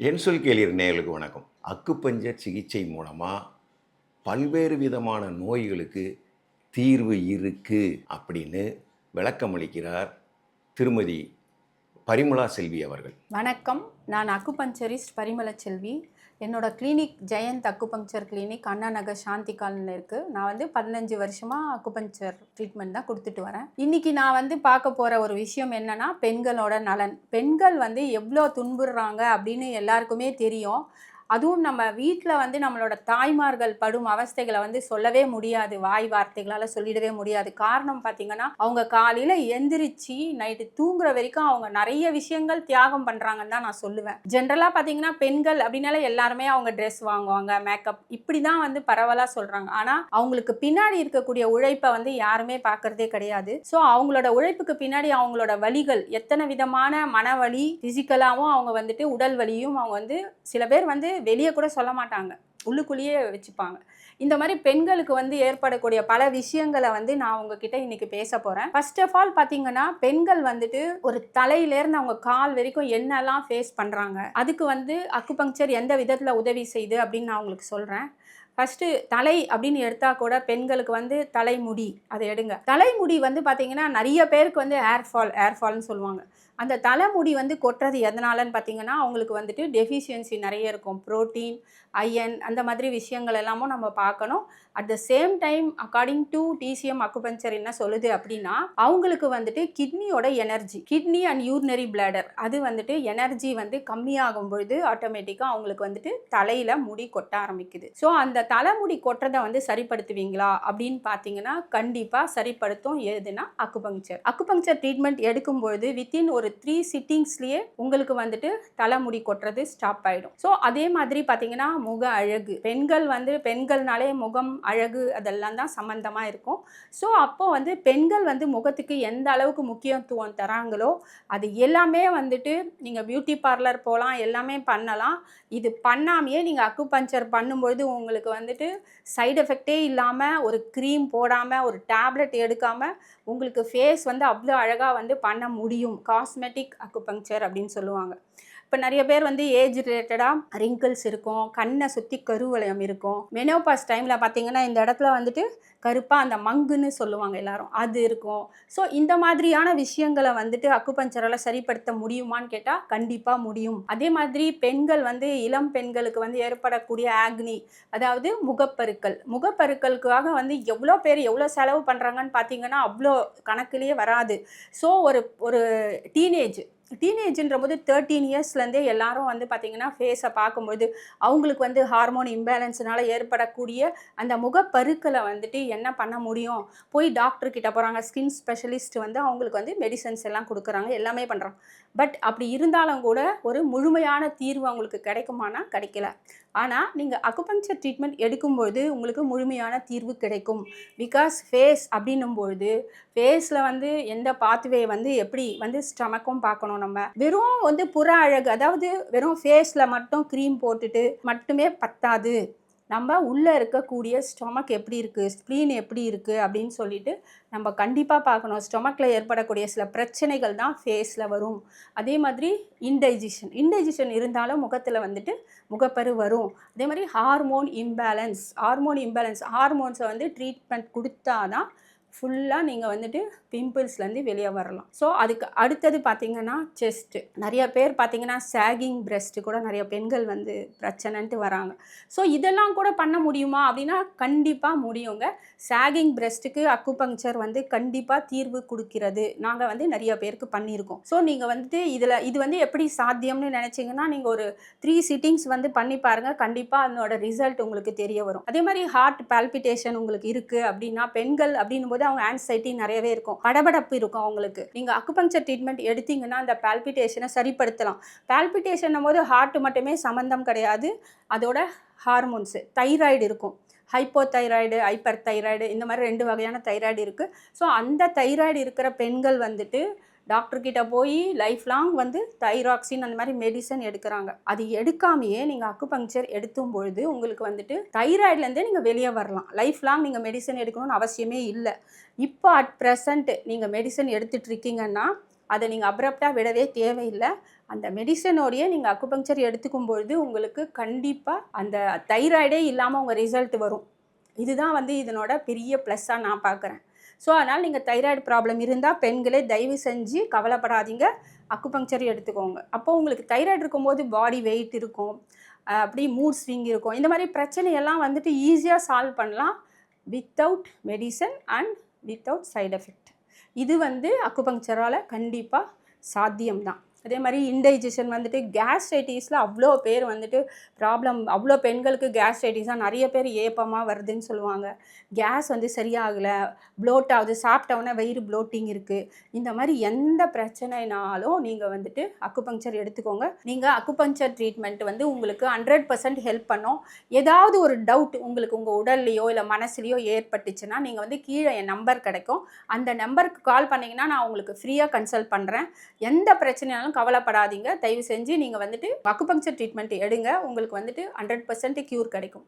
என் சொல் கேளீர் நேயர்களுக்கு வணக்கம். அக்குபஞ்சர் சிகிச்சை மூலமாக பல்வேறு விதமான நோய்களுக்கு தீர்வு இருக்கு அப்படின்னு விளக்கமளிக்கிறார் திருமதி பரிமளா செல்வி அவர்கள். வணக்கம், நான் அக்குபஞ்சரிஸ்ட் பரிமள செல்வி. என்னோட clinic Jayant acupuncture clinic Anna Nagar சாந்தி காலனில் இருக்குது. நான் 15 வருஷமாக அக்குபஞ்சர் ட்ரீட்மெண்ட் தான் கொடுத்துட்டு வரேன். இன்றைக்கி நான் பார்க்க போகிற ஒரு விஷயம் என்னென்னா, பெண்களோட நலன். பெண்கள் எவ்வளோ துன்புறுறாங்க அப்படின்னு எல்லாருக்குமே தெரியும். அதுவும் நம்ம வீட்டில் நம்மளோட தாய்மார்கள் படும் அவஸ்தைகளை சொல்லவே முடியாது, வாய் வார்த்தைகளால் சொல்லிடவே முடியாது. காரணம் பார்த்திங்கன்னா, அவங்க காலையில் எந்திரிச்சு நைட்டு தூங்குற வரைக்கும் அவங்க நிறைய விஷயங்கள் தியாகம் பண்ணுறாங்கன்னு தான் நான் சொல்லுவேன். ஜென்ரலாக பார்த்திங்கன்னா, பெண்கள் அப்படின்னாலே எல்லாருமே அவங்க ட்ரெஸ் வாங்குவாங்க, மேக்கப், இப்படி தான் பரவலாக சொல்கிறாங்க. ஆனால் அவங்களுக்கு பின்னாடி இருக்கக்கூடிய உழைப்பை யாருமே பார்க்குறதே கிடையாது. ஸோ அவங்களோட உழைப்புக்கு பின்னாடி அவங்களோட வலிகள், எத்தனை விதமான மனவலி, ஃபிசிக்கலாகவும் அவங்க உடல் வலியும் அவங்க சில பேர் வெளியே கூட சொல்ல மாட்டாங்க, உள்ளுக்குள்ளேயே வச்சுப்பாங்க. இந்த மாதிரி பெண்களுக்கு ஏற்படக்கூடிய பல விஷயங்களை நான் உங்ககிட்ட இன்னைக்கு பேச போகிறேன். ஃபர்ஸ்ட் ஆஃப் ஆல் பார்த்தீங்கன்னா, பெண்கள் ஒரு தலையிலேருந்து அவங்க கால் வரைக்கும் என்னெல்லாம் ஃபேஸ் பண்ணுறாங்க, அதுக்கு அக்குபங்சர் எந்த விதத்தில் உதவி செய்யுது அப்படின்னு நான் உங்களுக்கு சொல்கிறேன். ஃபஸ்ட்டு தலை அப்படின்னு எடுத்தால் கூட பெண்களுக்கு தலைமுடி, அதை எடுங்க. தலைமுடி பார்த்தீங்கன்னா நிறைய பேருக்கு ஏர்ஃபால்னு சொல்லுவாங்க. அந்த தலைமுடி கொட்டுறது எதனாலன்னு பார்த்தீங்கன்னா, அவங்களுக்கு டெஃபிஷியன்சி நிறைய இருக்கும். புரோட்டீன், அயன், அந்த மாதிரி விஷயங்கள் எல்லாமும் நம்ம பார்க்கணும். At the same time according to TCM acupuncture என்ன சொல்லுது அப்படின்னா, அவங்களுக்கு கிட்னியோட energy, kidney and urinary bladder, அது எனர்ஜி கம்மியாகும் பொழுது ஆட்டோமேட்டிக்காக அவங்களுக்கு தலையில் முடி கொட்ட ஆரம்பிக்குது. ஸோ அந்த தலைமுடி கொட்டுறதை சரிப்படுத்துவீங்களா அப்படின்னு பார்த்தீங்கன்னா, கண்டிப்பாக சரிப்படுத்தும். எதுனா அக்குபங்சர். அக்குபங்சர் ட்ரீட்மெண்ட் எடுக்கும்பொழுது வித்தின் ஒரு 3 சிட்டிங்ஸ்லேயே உங்களுக்கு தலைமுடி கொட்டுறது ஸ்டாப் ஆகிடும். ஸோ அதே மாதிரி பார்த்தீங்கன்னா, முக அழகு. பெண்கள்னாலே முகம் அழகு அதெல்லாம் தான் சம்மந்தமாக இருக்கும். ஸோ அப்போ பெண்கள் முகத்துக்கு எந்த அளவுக்கு முக்கியத்துவம் தராங்களோ அது எல்லாமே நீங்கள் பியூட்டி பார்லர் போகலாம், எல்லாமே பண்ணலாம். இது பண்ணாமையே நீங்கள் அக்குபஞ்சர் பண்ணும்பொழுது உங்களுக்கு சைடு எஃபெக்டே இல்லாமல், ஒரு க்ரீம் போடாமல், ஒரு டேப்லெட் எடுக்காமல் உங்களுக்கு ஃபேஸ் அவ்வளோ அழகாக பண்ண முடியும். காஸ்மெட்டிக் அக்குபங்சர் அப்படின்னு சொல்லுவாங்க. இப்போ நிறைய பேர் ஏஜ் ரிலேட்டடாக ரிங்கிள்ஸ் இருக்கும், கண்ணை சுற்றி கருவளையம் இருக்கும். மெனோபாஸ் டைமில் பார்த்தீங்கன்னா இந்த இடத்துல கருப்பாக அந்த மங்குன்னு சொல்லுவாங்க எல்லாரும், அது இருக்கும். ஸோ இந்த மாதிரியான விஷயங்களை அக்குபஞ்சரால் சரிப்படுத்த முடியுமான்னு கேட்டால் கண்டிப்பாக முடியும். அதே மாதிரி பெண்கள் இளம் பெண்களுக்கு ஏற்படக்கூடிய ஆக்னி, அதாவது முகப்பருக்களுக்காக எவ்வளோ பேர் எவ்வளோ செலவு பண்ணுறாங்கன்னு பார்த்தீங்கன்னா அவ்வளோ கணக்குலேயே வராது. ஸோ ஒரு டீனேஜ்ன்ற போது 13 இயர்ஸ்லேருந்தே எல்லாரும் பார்த்திங்கன்னா ஃபேஸை பார்க்கும்போது அவங்களுக்கு ஹார்மோன் இம்பேலன்ஸ்னால ஏற்படக்கூடிய அந்த முகப்பருக்களை என்ன பண்ண முடியும், போய் டாக்டர்கிட்ட போகிறாங்க, ஸ்கின் ஸ்பெஷலிஸ்ட் அவங்களுக்கு மெடிசன்ஸ் எல்லாம் கொடுக்குறாங்க, எல்லாமே பண்ணுறாங்க. பட் அப்படி இருந்தாலும் கூட ஒரு முழுமையான தீர்வு அவங்களுக்கு கிடைக்குமானா கிடைக்கல. ஆனால் நீங்கள் அக்குபங்சர் ட்ரீட்மெண்ட் எடுக்கும்பொழுது உங்களுக்கு முழுமையான தீர்வு கிடைக்கும். பிகாஸ் ஃபேஸ் அப்படின்னும்பொழுது ஃபேஸில் எந்த பாத்வே எப்படி ஸ்டமக்கும் பார்க்கணும். நம்ம வெறும் புற அழகு, அதாவது வெறும் ஃபேஸில் மட்டும் க்ரீம் போட்டுட்டு மட்டுமே பத்தாது. நம்ம உள்ளே இருக்கக்கூடிய ஸ்டொமக் எப்படி இருக்குது, ஸ்ப்ளீன் எப்படி இருக்குது அப்படின்னு சொல்லிட்டு நம்ம கண்டிப்பாக பார்க்கணும். ஸ்டொமக்கில் ஏற்படக்கூடிய சில பிரச்சனைகள் தான் ஃபேஸில் வரும். அதே மாதிரி இன்டைஜஷன் இருந்தாலும் முகத்தில் முகப்பரு வரும். அதே மாதிரி ஹார்மோன்ஸை ட்ரீட்மெண்ட் கொடுத்தாதான் ஃபுல்லாக நீங்கள் பிம்பிள்ஸ்லேருந்து வெளியே வரலாம். ஸோ அதுக்கு அடுத்தது பார்த்திங்கன்னா செஸ்ட்டு. நிறைய பேர் பார்த்திங்கன்னா சாகிங் பிரெஸ்ட்டு கூட நிறைய பெண்கள் பிரச்சனைன்ட்டு வராங்க. ஸோ இதெல்லாம் கூட பண்ண முடியுமா அப்படின்னா கண்டிப்பாக முடியுங்க. சாகிங் பிரெஸ்ட்டுக்கு அக்குபங்சர் கண்டிப்பாக தீர்வு கொடுக்கிறது. நாங்கள் நிறைய பேருக்கு பண்ணியிருக்கோம். ஸோ நீங்கள் இது எப்படி சாத்தியம்னு நினச்சிங்கன்னா நீங்கள் ஒரு 3 சிட்டிங்ஸ் பண்ணி பாருங்கள். கண்டிப்பாக அதனோட ரிசல்ட் உங்களுக்கு தெரிய வரும். அதே மாதிரி ஹார்ட் பால்பிட்டேஷன் உங்களுக்கு இருக்குது அப்படின்னா, பெண்கள் அப்படின்னும் போது அவங்க ஆன்சைட்டி நிறையவே இருக்கும், படபடப்பு இருக்கும் அவங்களுக்கு. நீங்கள் அக்குபங்சர் ட்ரீட்மெண்ட் எடுத்தீங்கன்னா அந்த பால்பிட்டேஷனை சரிப்படுத்தலாம். பால்பிட்டேஷன் போது ஹார்ட் மட்டுமே சம்மந்தம் கிடையாது, அதோட ஹார்மோன்ஸு, தைராய்டு இருக்கும். ஹைப்போதைராய்டு, ஹைப்பர் தைராய்டு, இந்த மாதிரி 2 வகையான தைராய்டு இருக்குது. ஸோ அந்த தைராய்டு இருக்கிற பெண்கள் டாக்டர்கிட்ட போய் லைஃப் லாங் தைராக்சின் அந்த மாதிரி மெடிசன் எடுக்கிறாங்க. அது எடுக்காமையே நீங்கள் அக்குபங்சர் எடுத்தும் பொழுது உங்களுக்கு தைராய்டுலேருந்தே நீங்கள் வெளியே வரலாம். லைஃப் லாங் நீங்கள் மெடிசன் எடுக்கணும்னு அவசியமே இல்லை. இப்போ அட் ப்ரெசண்ட் நீங்கள் மெடிசன் எடுத்துகிட்டு இருக்கீங்கன்னா அதை நீங்கள் அப்ரப்டாக விடவே தேவையில்லை. அந்த மெடிசனோடைய நீங்கள் அக்குபங்சர் எடுத்துக்கும் பொழுது உங்களுக்கு கண்டிப்பாக அந்த தைராய்டே இல்லாமல் உங்கள் ரிசல்ட் வரும். இதுதான் வந்து இதனோட பெரிய ப்ளஸ்ஸாக நான் பார்க்குறேன். ஸோ அதனால் நீங்கள் தைராய்டு ப்ராப்ளம் இருந்தால் பெண்களே தயவு செஞ்சு கவலைப்படாதீங்க, அக்குபங்சர் எடுத்துக்கோங்க. அப்போ உங்களுக்கு தைராய்டு இருக்கும்போது பாடி வெயிட் இருக்கும், அப்படி மூட் ஸ்விங் இருக்கும். இந்த மாதிரி பிரச்சனையெல்லாம் வந்துட்டு ஈஸியாக சால்வ் பண்ணலாம் without medicine and without side effect. இது வந்து அக்குபங்சரால் கண்டிப்பாக சாத்தியம்தான். அதே மாதிரி இன்டைஜஷன் வந்துட்டு கேஸ்ட்ரைட்டிஸில் அவ்வளோ பேர் வந்துட்டு ப்ராப்ளம், அவ்வளோ பெண்களுக்கு கேஸ்ட்ரைட்டிஸாக நிறைய பேர் ஏப்பமாக வருதுன்னு சொல்லுவாங்க. கேஸ் வந்து சரியாகலை, ப்ளோட் ஆகுது, சாப்பிட்டவுடனே வயிறு ப்ளோட்டிங் இருக்குது. இந்த மாதிரி எந்த பிரச்சனைனாலும் நீங்கள் வந்துட்டு அக்குபங்சர் எடுத்துக்கோங்க. நீங்கள் அக்குபங்சர் ட்ரீட்மெண்ட் வந்து உங்களுக்கு 100% ஹெல்ப் பண்ணும். ஏதாவது ஒரு டவுட் உங்களுக்கு உங்கள் உடல்லையோ இல்லை மனசுலையோ ஏற்பட்டுச்சுன்னா நீங்கள் வந்து கீழே என் நம்பர் கிடைக்கும், அந்த நம்பருக்கு கால் பண்ணிங்கன்னா நான் உங்களுக்கு ஃப்ரீயாக கன்சல்ட் பண்ணுறேன். எந்த பிரச்சனைனாலும் கவலைப்படாதீங்க. தயவு செஞ்சு நீங்கள் வந்துட்டு அக்குபங்சர் ட்ரீட்மெண்ட் எடுங்க. உங்களுக்கு வந்துட்டு 100% க்யூர் கிடைக்கும்.